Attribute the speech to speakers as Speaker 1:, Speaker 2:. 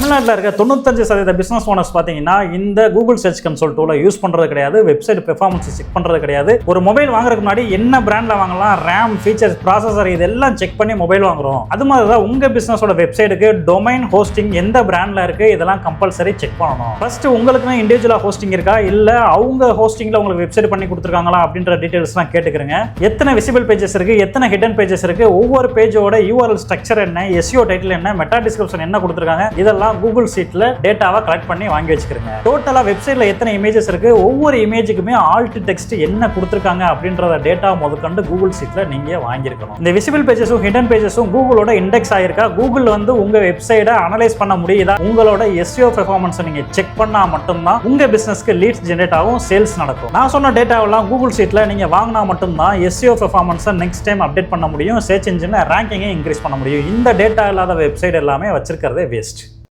Speaker 1: தமிழ்நாட்டில் இருக்க 95% business owners பார்த்தீங்கன்னா இந்த கூகுள் சர்ச் கன்சோல் டூலை யூஸ் பண்ணுறது கிடையாது, வெப்சைட் பெர்ஃபார்மன்ஸ் செக் பண்ணுறது கிடையாது. ஒரு மொபைல் வாங்குறதுக்கு முன்னாடி என்ன பிராண்டில் வாங்கலாம், ரேம், ஃபீச்சர்ஸ், ப்ராசஸர் இதெல்லாம் செக் பண்ணி மொபைல் வாங்குறோம். அது மாதிரி தான் உங்கள் பிஸ்னஸோட வெப்சைட்டுக்கு டொமைன் ஹோஸ்டிங் எந்த பிராண்டில் இருக்குது இதெல்லாம் கம்பல்சரி செக் பண்ணணும். ஃபர்ஸ்ட் உங்களுக்குன்னு இண்டிவிஜுவலாக ஹோஸ்டிங் இருக்கா, இல்லை அவங்க ஹோஸ்டிங்கில் உங்களுக்கு வெப்சைட் பண்ணி கொடுத்துருக்காங்களா அப்படின்ற டீட்டெயில்ஸ்லாம் கேட்டுக்கிறேங்க. எத்தனை விசிபிள் பேஜஸ் இருக்குது, எத்தனை ஹிடன் பேஜஸ் இருக்குது, ஒவ்வொரு பேஜோட யூஆர்எல் ஸ்ட்ரக்சர் என்ன, எஸ்இஓ டைட்டில் என்ன, மெட்டா டிஸ்கிரிப்ஷன் என்ன கொடுத்துருக்காங்க, இதெல்லாம் கூகுள் ஷீட்ல டேட்டாவை கலெக்ட் பண்ணி வாங்கி வச்சுக்கிறீங்க. டோட்டலா வெப்சைட்ல எத்தனை இமேஜஸ் இருக்கு, ஒவ்வொரு இமேஜுக்குமே ஆல்ட் டெக்ஸ்ட் என்ன கொடுத்துருக்காங்க அப்படின்றத டேட்டா முதற்கொண்டு கூகுள் ஷீட்ல நீங்க வாங்கியிருக்கணும். இந்த விசிபிள் பேஜஸும் ஹிடன் பேஜஸும் கூகுளோட இண்டெக்ஸ் ஆயிருக்கா, கூகுள் வந்து உங்க வெப்சைட்டை அனலைஸ் பண்ண முடியுதா, உங்களோட எஸ்இஓ பெர்ஃபார்மன்ஸ் நீங்க செக் பண்ணா மட்டும்தான் உங்க பிசினஸ்க்கு லீட்ஸ் ஜெனரேட் ஆகும், சேல்ஸ் நடக்கும். நான் சொன்ன டேட்டாவெல்லாம் கூகுள் ஷீட்ல நீங்க வாங்கினா மட்டும்தான் எஸ்இஓ பெர்ஃபார்மன்ஸை நெக்ஸ்ட் டைம் அப்டேட் பண்ண முடியும், சர்ச் இன்ஜின் ரேங்கிங்கை இன்க்ரீஸ் பண்ண முடியும். இந்த டேட்டா இல்லாத வெப்சைட் எல்லாமே வச்சிருக்கிறதே வேஸ்ட்.